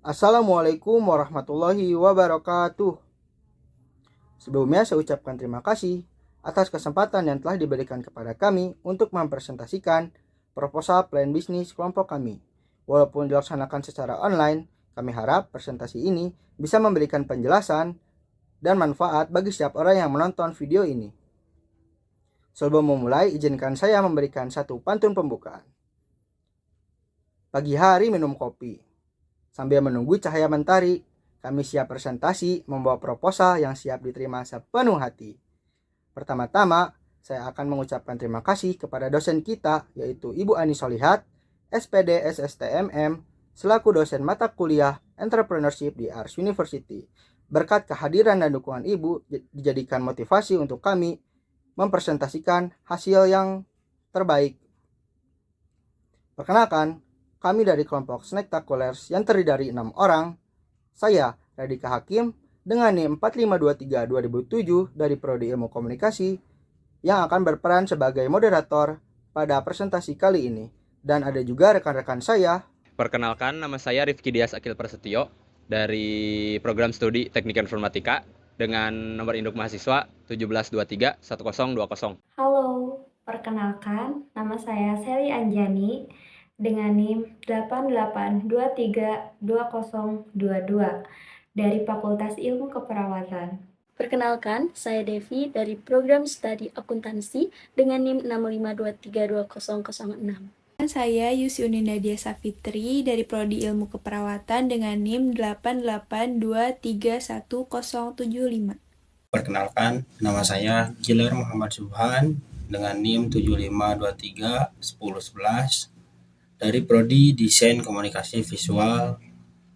Assalamualaikum warahmatullahi wabarakatuh. Sebelumnya saya ucapkan terima kasih atas kesempatan yang telah diberikan kepada kami untuk mempresentasikan proposal plan bisnis kelompok kami. Walaupun dilaksanakan secara online, kami harap presentasi ini bisa memberikan penjelasan dan manfaat bagi setiap orang yang menonton video ini. Sebelum memulai, izinkan saya memberikan satu pantun pembukaan. Pagi hari minum kopi, sambil menunggu cahaya mentari, kami siap presentasi membawa proposal yang siap diterima sepenuh hati. Pertama-tama, saya akan mengucapkan terima kasih kepada dosen kita, yaitu Ibu Ani Solihat, SPD SSTMM, selaku dosen mata kuliah Entrepreneurship di Ars University. Berkat kehadiran dan dukungan Ibu, dijadikan motivasi untuk kami mempresentasikan hasil yang terbaik. Perkenalkan, kami dari kelompok Snacktaculers yang terdiri dari 6 orang. Saya, Radika Hakim, dengan NIM 4523 2007 dari Prodi Ilmu Komunikasi, yang akan berperan sebagai moderator pada presentasi kali ini. Dan ada juga rekan-rekan saya. Perkenalkan, nama saya Rifki Dias Akil Prasetyo dari program studi Teknik Informatika dengan nomor induk mahasiswa 17231020. Halo, perkenalkan, nama saya Sally Anjani dengan NIM 88232022 dari Fakultas Ilmu Keperawatan. Perkenalkan, saya Devi dari program studi akuntansi dengan NIM 65232006. Saya Yusyuni Nadia Safitri dari Prodi Ilmu Keperawatan dengan NIM 88231075. Perkenalkan, nama saya Gilar Muhammad Subhan dengan NIM 75231011 dari Prodi Desain Komunikasi Visual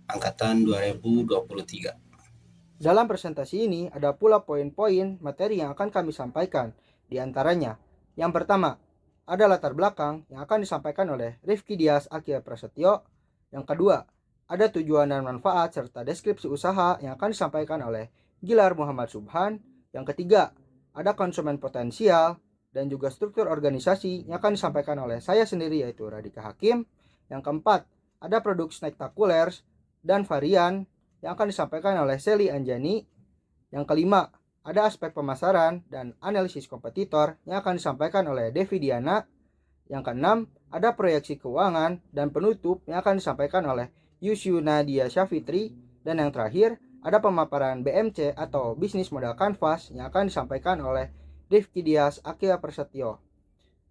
Angkatan 2023. Dalam presentasi ini ada pula poin-poin materi yang akan kami sampaikan. Di antaranya, yang pertama, ada latar belakang yang akan disampaikan oleh Rifki Dias Akil Prasetyo. Yang kedua, ada tujuan dan manfaat serta deskripsi usaha yang akan disampaikan oleh Gilar Muhammad Subhan. Yang ketiga, ada konsumen potensial dan juga struktur organisasi yang akan disampaikan oleh saya sendiri yaitu Radika Hakim. Yang keempat, ada produk Snacktaculers dan varian yang akan disampaikan oleh Sally Anjani. Yang kelima, ada aspek pemasaran dan analisis kompetitor yang akan disampaikan oleh Devi Diana. Yang keenam, ada proyeksi keuangan dan penutup yang akan disampaikan oleh Yusyu Nadia Syafitri. Dan yang terakhir, ada pemaparan BMC atau Bisnis Model Canvas yang akan disampaikan oleh Rifki Dias Akil Prasetyo.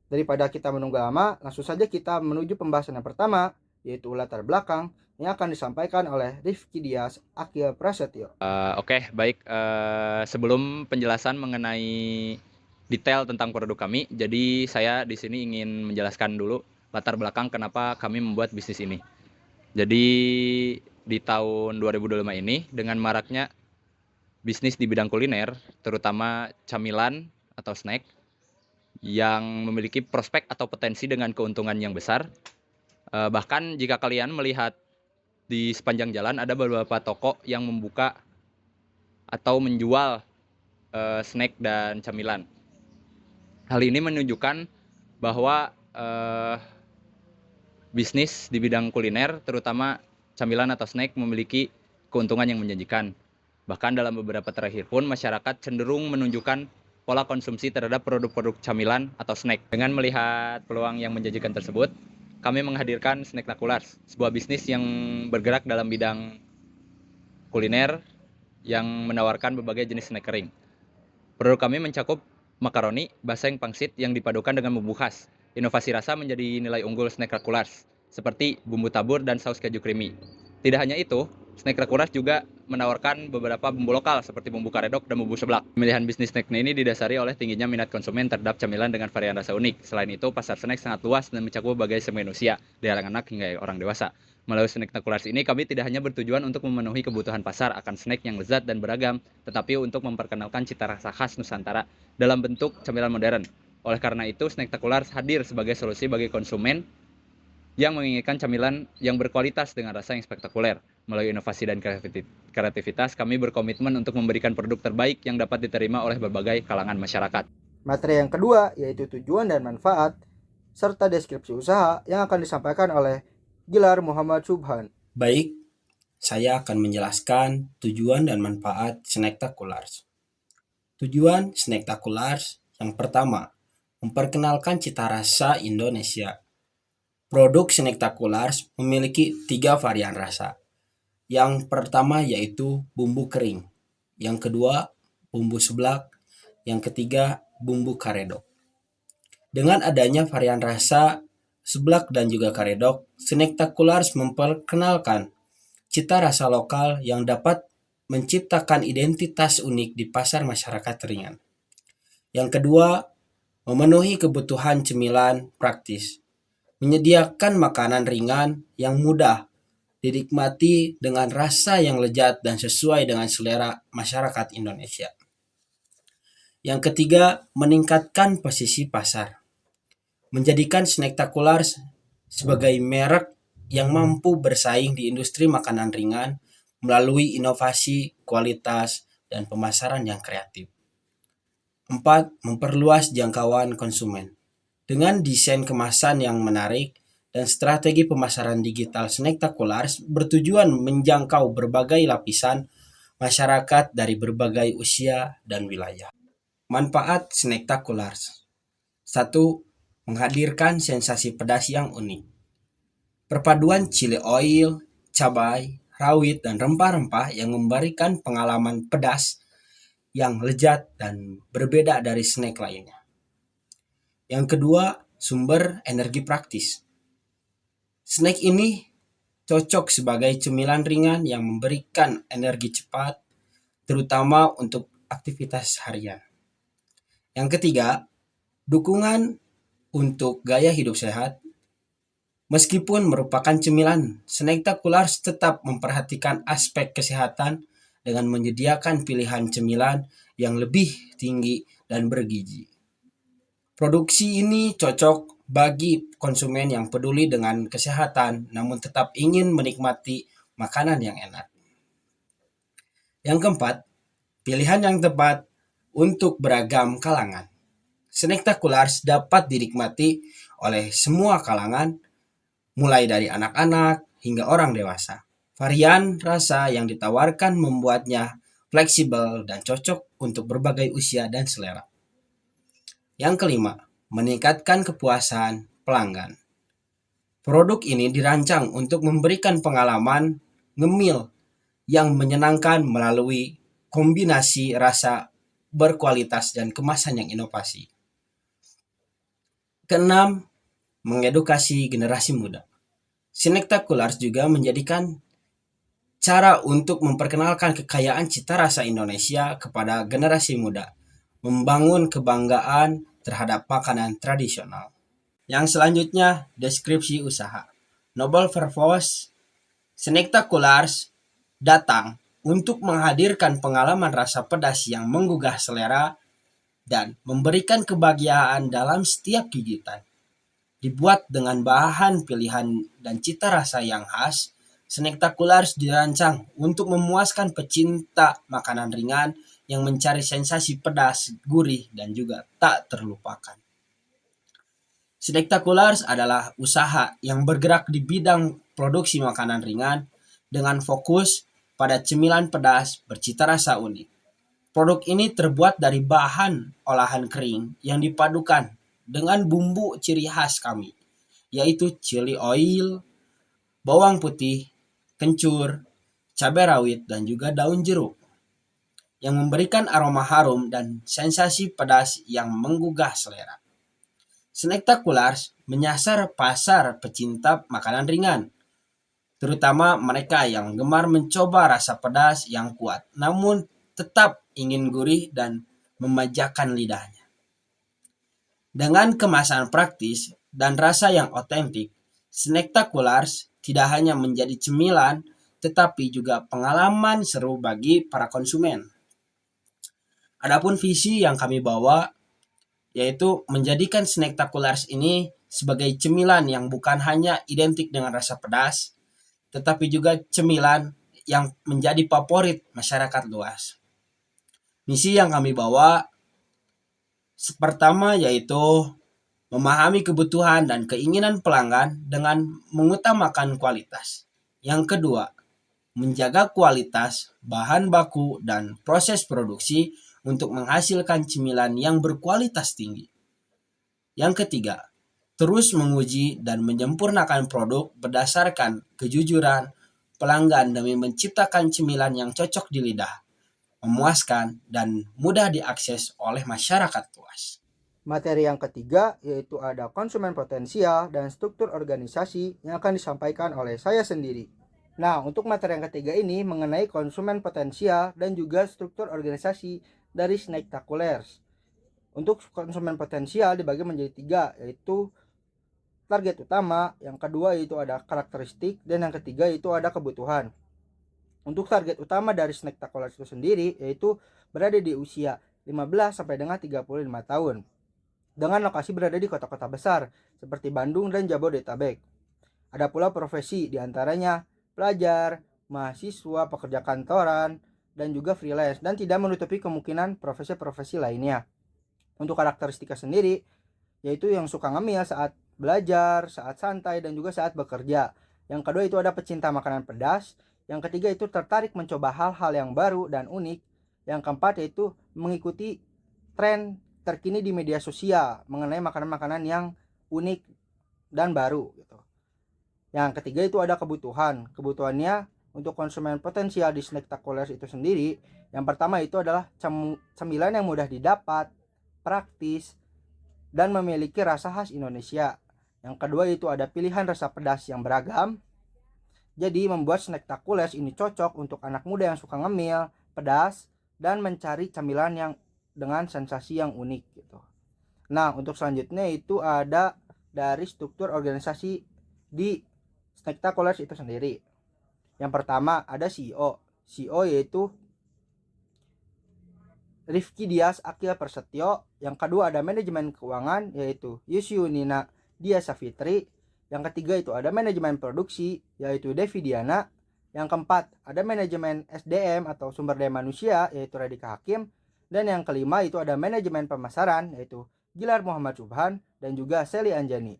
Daripada kita menunggu lama, langsung saja kita menuju pembahasan yang pertama, yaitu latar belakang yang akan disampaikan oleh Rifki Dias Akil Prasetyo. Oke, baik. Sebelum penjelasan mengenai detail tentang produk kami, jadi saya di sini ingin menjelaskan dulu latar belakang kenapa kami membuat bisnis ini. Jadi di tahun 2025 ini dengan maraknya bisnis di bidang kuliner, terutama camilan atau snack yang memiliki prospek atau potensi dengan keuntungan yang besar. Bahkan jika kalian melihat di sepanjang jalan ada beberapa toko yang membuka atau menjual snack dan camilan. Hal ini menunjukkan bahwa bisnis di bidang kuliner, terutama camilan atau snack, memiliki keuntungan yang menjanjikan. Bahkan dalam beberapa terakhir pun masyarakat cenderung menunjukkan pola konsumsi terhadap produk-produk camilan atau snack. Dengan melihat peluang yang menjanjikan tersebut, kami menghadirkan Snacktaculers, sebuah bisnis yang bergerak dalam bidang kuliner yang menawarkan berbagai jenis snack kering. Produk kami mencakup makaroni, baseng, pangsit yang dipadukan dengan bumbu khas. Inovasi rasa menjadi nilai unggul Snacktaculers, seperti bumbu tabur dan saus keju creamy. Tidak hanya itu, Snacktaculers juga menawarkan beberapa bumbu lokal seperti bumbu karedok dan bumbu seblak. Pemilihan bisnis snack ini didasari oleh tingginya minat konsumen terhadap camilan dengan varian rasa unik. Selain itu, pasar snack sangat luas dan mencakup berbagai segmen usia, dari anak-anak hingga orang dewasa. Melalui Snacktaculers ini, kami tidak hanya bertujuan untuk memenuhi kebutuhan pasar akan snack yang lezat dan beragam, tetapi untuk memperkenalkan cita rasa khas Nusantara dalam bentuk camilan modern. Oleh karena itu, Snacktaculers hadir sebagai solusi bagi konsumen yang menginginkan camilan yang berkualitas dengan rasa yang spektakuler. Melalui inovasi dan kreativitas, kami berkomitmen untuk memberikan produk terbaik yang dapat diterima oleh berbagai kalangan masyarakat. Materi yang kedua yaitu tujuan dan manfaat serta deskripsi usaha yang akan disampaikan oleh Gilar Muhammad Subhan. Baik, saya akan menjelaskan tujuan dan manfaat Snacktaculars. Tujuan Snacktaculars yang pertama, memperkenalkan cita rasa Indonesia. Produk Snacktaculars memiliki 3 varian rasa. Yang pertama yaitu bumbu kering, yang kedua bumbu seblak, yang ketiga bumbu karedok. Dengan adanya varian rasa seblak dan juga karedok, Snacktaculars memperkenalkan cita rasa lokal yang dapat menciptakan identitas unik di pasar masyarakat ringan. Yang kedua, memenuhi kebutuhan cemilan praktis. Menyediakan makanan ringan yang mudah dinikmati dengan rasa yang lezat dan sesuai dengan selera masyarakat Indonesia. Yang ketiga, meningkatkan posisi pasar. Menjadikan Snacktaculars sebagai merek yang mampu bersaing di industri makanan ringan melalui inovasi, kualitas, dan pemasaran yang kreatif. 4. Memperluas jangkauan konsumen. Dengan desain kemasan yang menarik dan strategi pemasaran digital, Snacktaculars bertujuan menjangkau berbagai lapisan masyarakat dari berbagai usia dan wilayah. Manfaat Snacktaculars. 1. Menghadirkan sensasi pedas yang unik. Perpaduan chili oil, cabai, rawit, dan rempah-rempah yang memberikan pengalaman pedas yang lezat dan berbeda dari snack lainnya. Yang kedua, sumber energi praktis. Snack ini cocok sebagai cemilan ringan yang memberikan energi cepat, terutama untuk aktivitas harian. Yang ketiga, dukungan untuk gaya hidup sehat. Meskipun merupakan cemilan, Snacktaculars tetap memperhatikan aspek kesehatan dengan menyediakan pilihan cemilan yang lebih tinggi dan bergizi. Produksi ini cocok bagi konsumen yang peduli dengan kesehatan namun tetap ingin menikmati makanan yang enak. Yang keempat, pilihan yang tepat untuk beragam kalangan. Snacktaculars dapat dinikmati oleh semua kalangan, mulai dari anak-anak hingga orang dewasa. Varian rasa yang ditawarkan membuatnya fleksibel dan cocok untuk berbagai usia dan selera. Yang kelima, meningkatkan kepuasan pelanggan. Produk ini dirancang untuk memberikan pengalaman ngemil yang menyenangkan melalui kombinasi rasa berkualitas dan kemasan yang inovasi. Keenam, mengedukasi generasi muda. Snacktaculars juga menjadikan cara untuk memperkenalkan kekayaan cita rasa Indonesia kepada generasi muda, membangun kebanggaan terhadap makanan tradisional. Yang selanjutnya, deskripsi usaha. Noble Purpose Snacktaculars datang untuk menghadirkan pengalaman rasa pedas yang menggugah selera dan memberikan kebahagiaan dalam setiap gigitan. Dibuat dengan bahan pilihan dan cita rasa yang khas, Snacktaculars dirancang untuk memuaskan pecinta makanan ringan yang mencari sensasi pedas, gurih, dan juga tak terlupakan. Snacktaculars adalah usaha yang bergerak di bidang produksi makanan ringan dengan fokus pada cemilan pedas bercita rasa unik. Produk ini terbuat dari bahan olahan kering yang dipadukan dengan bumbu ciri khas kami, yaitu chili oil, bawang putih, kencur, cabai rawit, dan juga daun jeruk, yang memberikan aroma harum dan sensasi pedas yang menggugah selera. Snacktaculars menyasar pasar pecinta makanan ringan, terutama mereka yang gemar mencoba rasa pedas yang kuat, namun tetap ingin gurih dan memanjakan lidahnya. Dengan kemasan praktis dan rasa yang otentik, Snacktaculars tidak hanya menjadi cemilan, tetapi juga pengalaman seru bagi para konsumen. Adapun visi yang kami bawa, yaitu menjadikan Snacktaculars ini sebagai cemilan yang bukan hanya identik dengan rasa pedas, tetapi juga cemilan yang menjadi favorit masyarakat luas. Misi yang kami bawa pertama yaitu memahami kebutuhan dan keinginan pelanggan dengan mengutamakan kualitas. Yang kedua, menjaga kualitas, bahan baku, dan proses produksi untuk menghasilkan cemilan yang berkualitas tinggi. Yang ketiga, terus menguji dan menyempurnakan produk berdasarkan kejujuran pelanggan demi menciptakan cemilan yang cocok di lidah, memuaskan, dan mudah diakses oleh masyarakat luas. Materi yang ketiga yaitu ada konsumen potensial dan struktur organisasi yang akan disampaikan oleh saya sendiri. Nah, untuk materi yang ketiga ini mengenai konsumen potensial dan juga struktur organisasi dari Snacktaculers. Untuk konsumen potensial dibagi menjadi 3, yaitu target utama, yang kedua yaitu ada karakteristik, dan yang ketiga yaitu ada kebutuhan. Untuk target utama dari Snacktaculers itu sendiri yaitu berada di usia 15 sampai dengan 35 tahun. Dengan lokasi berada di kota-kota besar seperti Bandung dan Jabodetabek. Ada pula profesi diantaranya pelajar, mahasiswa, pekerja kantoran, dan juga freelance, dan tidak menutupi kemungkinan profesi-profesi lainnya. Untuk karakteristika sendiri, yaitu yang suka ngemil saat belajar, saat santai, dan juga saat bekerja. Yang kedua itu ada pecinta makanan pedas. Yang ketiga itu tertarik mencoba hal-hal yang baru dan unik. Yang keempat yaitu mengikuti tren terkini di media sosial mengenai makanan-makanan yang unik dan baru gitu. Yang ketiga itu ada kebutuhan. Kebutuhannya untuk konsumen potensial di Snacktaculers itu sendiri, yang pertama itu adalah cemilan yang mudah didapat, praktis, dan memiliki rasa khas Indonesia. Yang kedua itu ada pilihan rasa pedas yang beragam. Jadi membuat Snacktaculers ini cocok untuk anak muda yang suka ngemil, pedas, dan mencari cemilan yang dengan sensasi yang unik gitu. Nah, untuk selanjutnya itu ada dari struktur organisasi di Snacktaculers itu sendiri. Yang pertama ada CEO. CEO yaitu Rifki Dias Akil Prasetyo. Yang kedua ada manajemen keuangan yaitu Yusyunina Dia Safitri. Yang ketiga itu ada manajemen produksi yaitu Devi Diana. Yang keempat ada manajemen SDM atau sumber daya manusia yaitu Radika Hakim. Dan yang kelima itu ada manajemen pemasaran yaitu Gilar Muhammad Subhan dan juga Sally Anjani.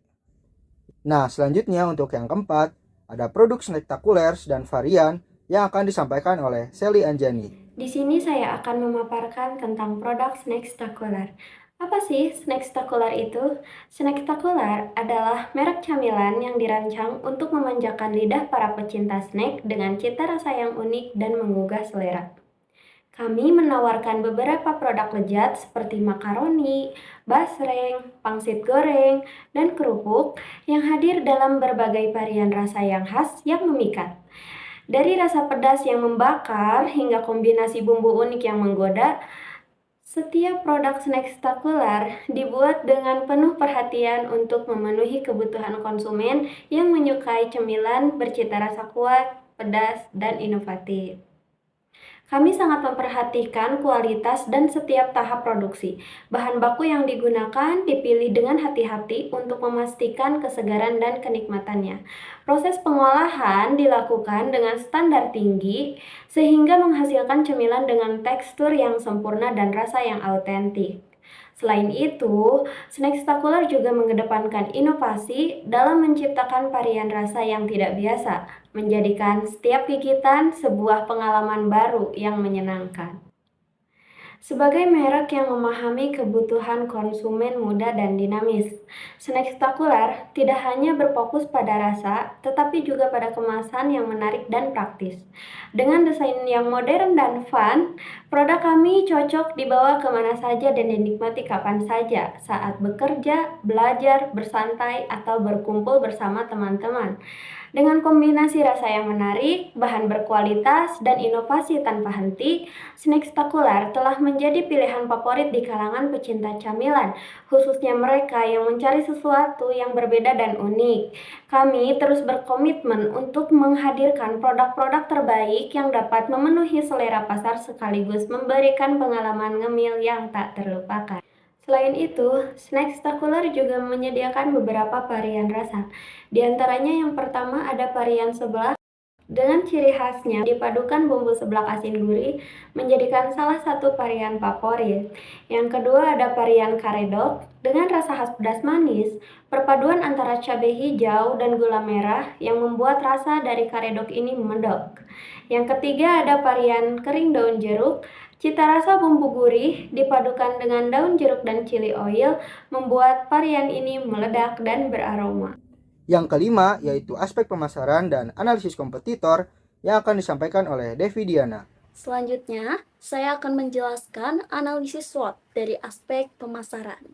Nah, selanjutnya untuk yang keempat ada produk Snacktaculers dan varian yang akan disampaikan oleh Sally Anjani. Di sini saya akan memaparkan tentang produk Snacktacular. Apa sih Snacktacular itu? Snacktacular adalah merek camilan yang dirancang untuk memanjakan lidah para pecinta snack dengan cita rasa yang unik dan menggugah selera. Kami menawarkan beberapa produk lezat seperti makaroni, basreng, pangsit goreng, dan kerupuk yang hadir dalam berbagai varian rasa yang khas yang memikat. Dari rasa pedas yang membakar hingga kombinasi bumbu unik yang menggoda, setiap produk Snacktacular dibuat dengan penuh perhatian untuk memenuhi kebutuhan konsumen yang menyukai cemilan bercita rasa kuat, pedas, dan inovatif. Kami sangat memperhatikan kualitas dan setiap tahap produksi. Bahan baku yang digunakan dipilih dengan hati-hati untuk memastikan kesegaran dan kenikmatannya. Proses pengolahan dilakukan dengan standar tinggi sehingga menghasilkan cemilan dengan tekstur yang sempurna dan rasa yang autentik. Selain itu, Snacktacular juga mengedepankan inovasi dalam menciptakan varian rasa yang tidak biasa, menjadikan setiap gigitan sebuah pengalaman baru yang menyenangkan. Sebagai merek yang memahami kebutuhan konsumen muda dan dinamis, Snacktacular tidak hanya berfokus pada rasa, tetapi juga pada kemasan yang menarik dan praktis. Dengan desain yang modern dan fun, produk kami cocok dibawa kemana saja dan dinikmati kapan saja saat bekerja, belajar, bersantai, atau berkumpul bersama teman-teman. Dengan kombinasi rasa yang menarik, bahan berkualitas, dan inovasi tanpa henti, Snacktacular telah menjadi pilihan favorit di kalangan pecinta camilan, khususnya mereka yang mencari sesuatu yang berbeda dan unik. Kami terus berkomitmen untuk menghadirkan produk-produk terbaik yang dapat memenuhi selera pasar sekaligus memberikan pengalaman ngemil yang tak terlupakan. Selain itu, Snacktacular juga menyediakan beberapa varian rasa. Di antaranya yang pertama ada varian sebelah Dengan ciri khasnya dipadukan bumbu seblak asin gurih menjadikan salah satu varian favorit. Yang kedua ada varian karedok dengan rasa khas pedas manis, perpaduan antara cabai hijau dan gula merah yang membuat rasa dari karedok ini medok. Yang ketiga ada varian kering daun jeruk. Cita rasa bumbu gurih dipadukan dengan daun jeruk dan chili oil membuat varian ini meledak dan beraroma. Yang kelima yaitu aspek pemasaran dan analisis kompetitor yang akan disampaikan oleh Devi Diana. Selanjutnya, saya akan menjelaskan analisis SWOT dari aspek pemasaran.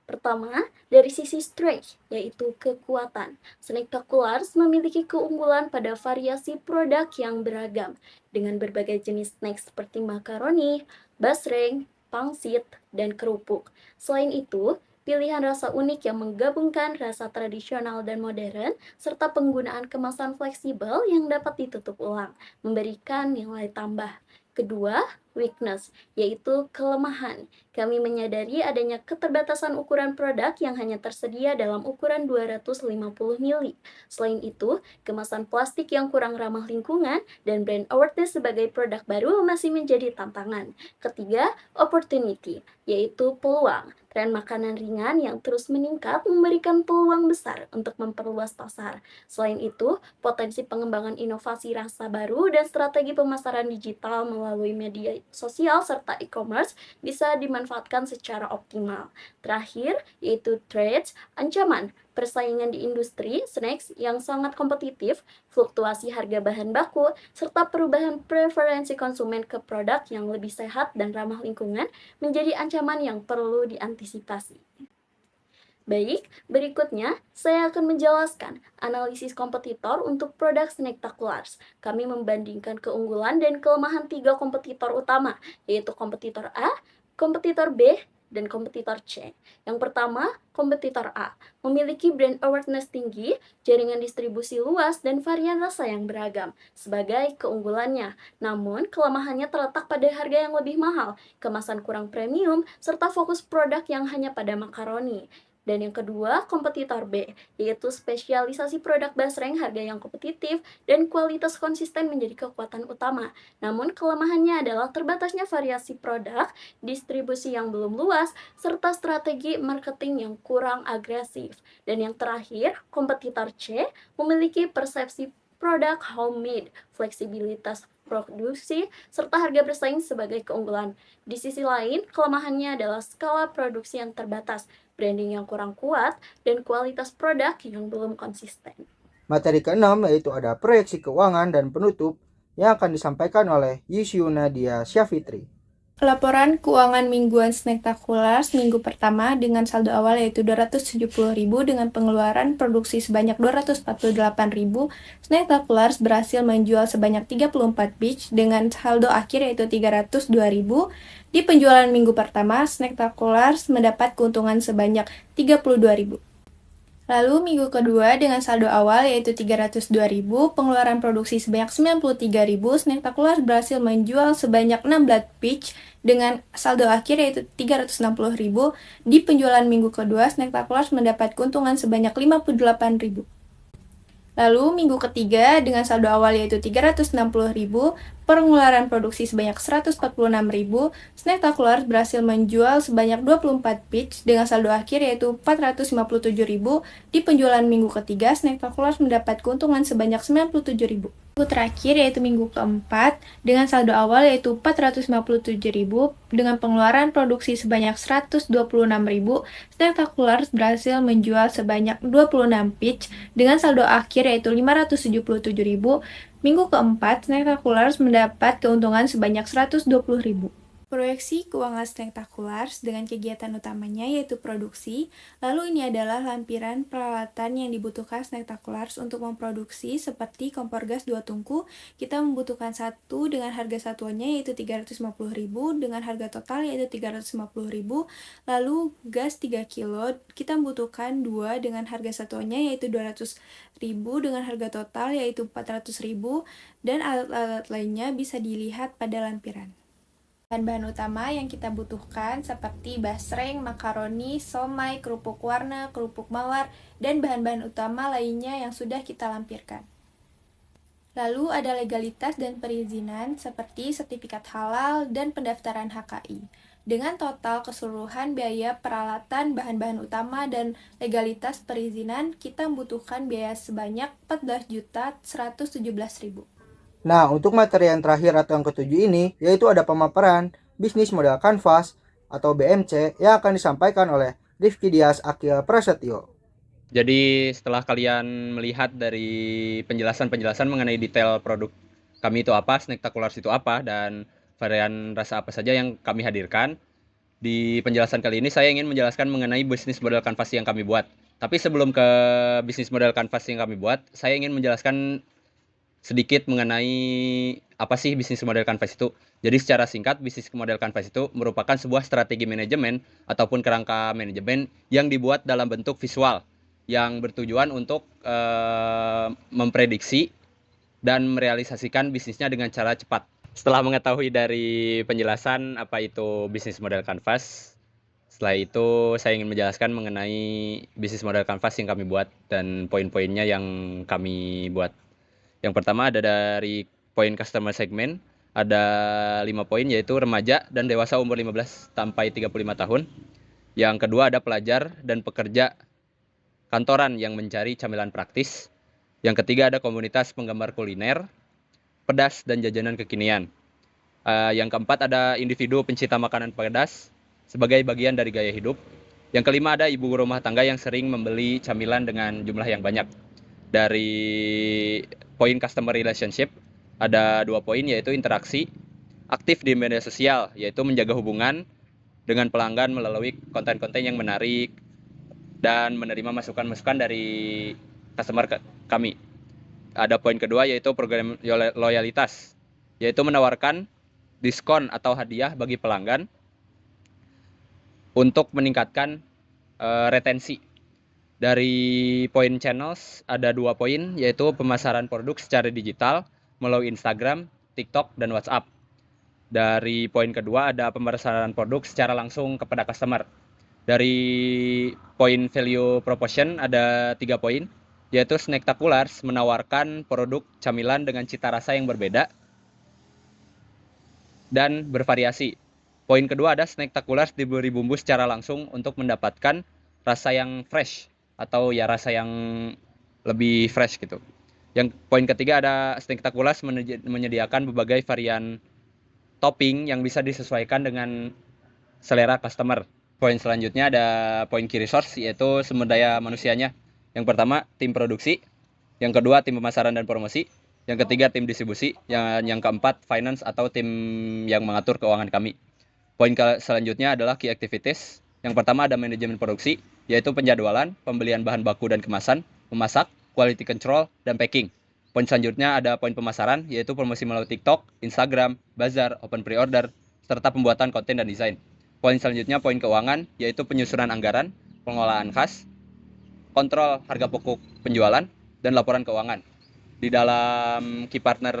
Pertama, dari sisi strength, yaitu kekuatan. Snacktaculars memiliki keunggulan pada variasi produk yang beragam, dengan berbagai jenis snack seperti makaroni, basreng, pangsit, dan kerupuk. Selain itu, pilihan rasa unik yang menggabungkan rasa tradisional dan modern, serta penggunaan kemasan fleksibel yang dapat ditutup ulang, memberikan nilai tambah. Kedua, weakness, yaitu kelemahan. Kami menyadari adanya keterbatasan ukuran produk yang hanya tersedia dalam ukuran 250 ml. Selain itu, kemasan plastik yang kurang ramah lingkungan dan brand awareness sebagai produk baru masih menjadi tantangan. Ketiga, opportunity, yaitu peluang. Tren makanan ringan yang terus meningkat memberikan peluang besar untuk memperluas pasar. Selain itu, potensi pengembangan inovasi rasa baru dan strategi pemasaran digital melalui media sosial serta e-commerce bisa dimanfaatkan secara optimal. Terakhir, yaitu threats, ancaman. Persaingan di industri snacks yang sangat kompetitif, fluktuasi harga bahan baku, serta perubahan preferensi konsumen ke produk yang lebih sehat dan ramah lingkungan menjadi ancaman yang perlu diantisipasi. Baik, berikutnya saya akan menjelaskan analisis kompetitor untuk produk Snacktaculars. Kami membandingkan keunggulan dan kelemahan 3 kompetitor utama, yaitu kompetitor A, kompetitor B, dan kompetitor C. Yang pertama, kompetitor A memiliki brand awareness tinggi, jaringan distribusi luas, dan varian rasa yang beragam sebagai keunggulannya. Namun, kelemahannya terletak pada harga yang lebih mahal, kemasan kurang premium, serta fokus produk yang hanya pada makaroni. Dan yang kedua, kompetitor B, yaitu spesialisasi produk basreng harga yang kompetitif dan kualitas konsisten menjadi kekuatan utama. Namun, kelemahannya adalah terbatasnya variasi produk, distribusi yang belum luas, serta strategi marketing yang kurang agresif. Dan yang terakhir, kompetitor C memiliki persepsi produk homemade, fleksibilitas produksi, serta harga bersaing sebagai keunggulan. Di sisi lain, kelemahannya adalah skala produksi yang terbatas, branding yang kurang kuat, dan kualitas produk yang belum konsisten. Materi keenam yaitu ada proyeksi keuangan dan penutup yang akan disampaikan oleh Yusyu Nadia Syafitri. Laporan keuangan mingguan Snacktaculars minggu pertama dengan saldo awal yaitu 270.000 dengan pengeluaran produksi sebanyak 248.000. Snacktaculars berhasil menjual sebanyak 34 batch dengan saldo akhir yaitu 302.000. Di penjualan minggu pertama, Snacktaculars mendapat keuntungan sebanyak 32.000. Lalu minggu kedua dengan saldo awal yaitu 302.000, pengeluaran produksi sebanyak 93.000, Snacktaculars berhasil menjual sebanyak 16 batch dengan saldo akhir yaitu 360.000. Di penjualan minggu kedua, Snacktaculars mendapat keuntungan sebanyak 58.000. Lalu minggu ketiga dengan saldo awal yaitu 360.000, pengeluaran produksi sebanyak 146.000, Snacktaculars berhasil menjual sebanyak 24 batch dengan saldo akhir yaitu 457.000. Di penjualan minggu ketiga, Snacktaculars mendapat keuntungan sebanyak 97.000. Minggu terakhir yaitu minggu keempat dengan saldo awal yaitu 457.000 dengan pengeluaran produksi sebanyak 126.000, Snacktaculars berhasil menjual sebanyak 26 batch dengan saldo akhir yaitu 577.000. Minggu keempat, Snacktaculars mendapat keuntungan sebanyak 120.000. Proyeksi keuangan Snacktaculars dengan kegiatan utamanya yaitu produksi. Lalu ini adalah lampiran peralatan yang dibutuhkan Snacktaculars untuk memproduksi seperti kompor gas 2 tungku. Kita membutuhkan satu dengan harga satuannya yaitu 350.000 dengan harga total yaitu 350.000. Lalu gas 3 kilo kita membutuhkan 2 dengan harga satuannya yaitu 200.000 dengan harga total yaitu 400.000 dan alat-alat lainnya bisa dilihat pada lampiran. Bahan-bahan utama yang kita butuhkan seperti basreng, makaroni, somai, kerupuk warna, kerupuk mawar, dan bahan-bahan utama lainnya yang sudah kita lampirkan. Lalu ada legalitas dan perizinan seperti sertifikat halal dan pendaftaran HKI. Dengan total keseluruhan biaya peralatan, bahan-bahan utama, dan legalitas perizinan, kita membutuhkan biaya sebanyak 14.117.000. Nah, untuk materi yang terakhir atau yang ketujuh ini, yaitu ada pemaparan bisnis model kanvas atau BMC yang akan disampaikan oleh Rifki Dias Akil Prasetyo. Jadi setelah kalian melihat dari penjelasan-penjelasan mengenai detail produk kami itu apa, Snacktaculars itu apa, dan varian rasa apa saja yang kami hadirkan, di penjelasan kali ini saya ingin menjelaskan mengenai bisnis model kanvas yang kami buat. Tapi sebelum ke bisnis model kanvas yang kami buat, saya ingin menjelaskan sedikit mengenai apa sih bisnis model kanvas itu. Jadi secara singkat, bisnis model kanvas itu merupakan sebuah strategi manajemen ataupun kerangka manajemen yang dibuat dalam bentuk visual yang bertujuan untuk memprediksi dan merealisasikan bisnisnya dengan cara cepat. Setelah mengetahui dari penjelasan apa itu bisnis model kanvas, setelah itu saya ingin menjelaskan mengenai bisnis model kanvas yang kami buat dan poin-poinnya yang kami buat. Yang pertama ada dari poin customer segment, ada 5 poin yaitu remaja dan dewasa umur 15 sampai 35 tahun. Yang kedua ada pelajar dan pekerja kantoran yang mencari camilan praktis. Yang ketiga ada komunitas penggemar kuliner, pedas dan jajanan kekinian. Yang keempat ada individu pencinta makanan pedas sebagai bagian dari gaya hidup. Yang kelima ada ibu rumah tangga yang sering membeli camilan dengan jumlah yang banyak. Dari poin customer relationship ada 2 poin yaitu interaksi, aktif di media sosial yaitu menjaga hubungan dengan pelanggan melalui konten-konten yang menarik dan menerima masukan-masukan dari customer kami. Ada poin kedua yaitu program loyalitas, yaitu menawarkan diskon atau hadiah bagi pelanggan untuk meningkatkan retensi. Dari poin channels ada 2 poin yaitu pemasaran produk secara digital melalui Instagram, TikTok, dan WhatsApp. Dari poin kedua ada pemasaran produk secara langsung kepada customer. Dari poin value proposition ada 3 poin, yaitu Snacktaculars menawarkan produk camilan dengan cita rasa yang berbeda dan bervariasi. Poin kedua ada Snacktaculars diberi bumbu secara langsung untuk mendapatkan rasa yang fresh atau ya rasa yang lebih fresh gitu. Yang poin ketiga ada Snacktaculars menyediakan berbagai varian topping yang bisa disesuaikan dengan selera customer. Poin selanjutnya ada poin key resource yaitu sumber daya manusianya. Yang pertama tim produksi, yang kedua tim pemasaran dan promosi, yang ketiga tim distribusi, yang keempat finance atau tim yang mengatur keuangan kami. Poin selanjutnya adalah key activities. Yang pertama ada manajemen produksi yaitu penjadwalan, pembelian bahan baku dan kemasan, memasak, quality control, dan packing. Poin selanjutnya ada poin pemasaran yaitu promosi melalui TikTok, Instagram, bazar, open pre-order, serta pembuatan konten dan desain. Poin selanjutnya poin keuangan yaitu penyusunan anggaran, pengolahan khas, kontrol harga pokok penjualan, dan laporan keuangan. Di dalam key partner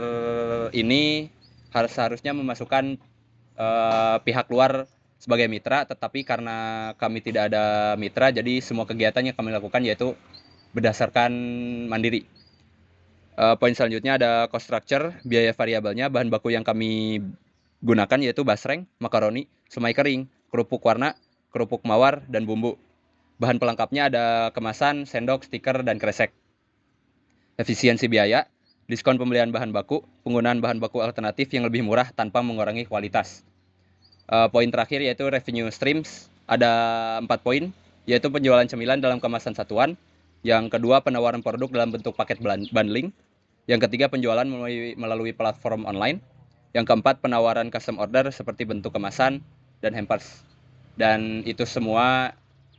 ini seharusnya memasukkan pihak luar sebagai mitra, tetapi karena kami tidak ada mitra, jadi semua kegiatan yang kami lakukan yaitu berdasarkan mandiri. Poin selanjutnya ada cost structure, biaya variabelnya, bahan baku yang kami gunakan yaitu basreng, makaroni, semai kering, kerupuk warna, kerupuk mawar, dan bumbu. Bahan pelengkapnya ada kemasan, sendok, stiker, dan kresek. Efisiensi biaya, diskon pembelian bahan baku, penggunaan bahan baku alternatif yang lebih murah tanpa mengurangi kualitas. Poin terakhir yaitu revenue streams, ada 4 poin, yaitu penjualan cemilan dalam kemasan satuan, yang kedua penawaran produk dalam bentuk paket bundling, yang ketiga penjualan melalui platform online, yang keempat penawaran custom order seperti bentuk kemasan dan hampers. Dan itu semua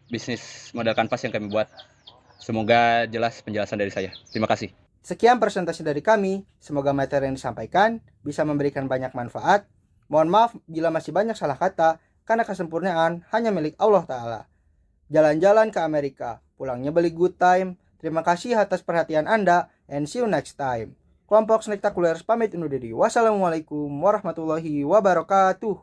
bisnis model kanvas yang kami buat. Semoga jelas penjelasan dari saya. Terima kasih. Sekian presentasi dari kami. Semoga materi yang disampaikan bisa memberikan banyak manfaat. Mohon maaf bila masih banyak salah kata, karena kesempurnaan hanya milik Allah Ta'ala. Jalan-jalan ke Amerika, pulangnya beli good time. Terima kasih atas perhatian Anda, and see you next time. Kelompok Snacktaculars pamit undur diri. Wassalamualaikum warahmatullahi wabarakatuh.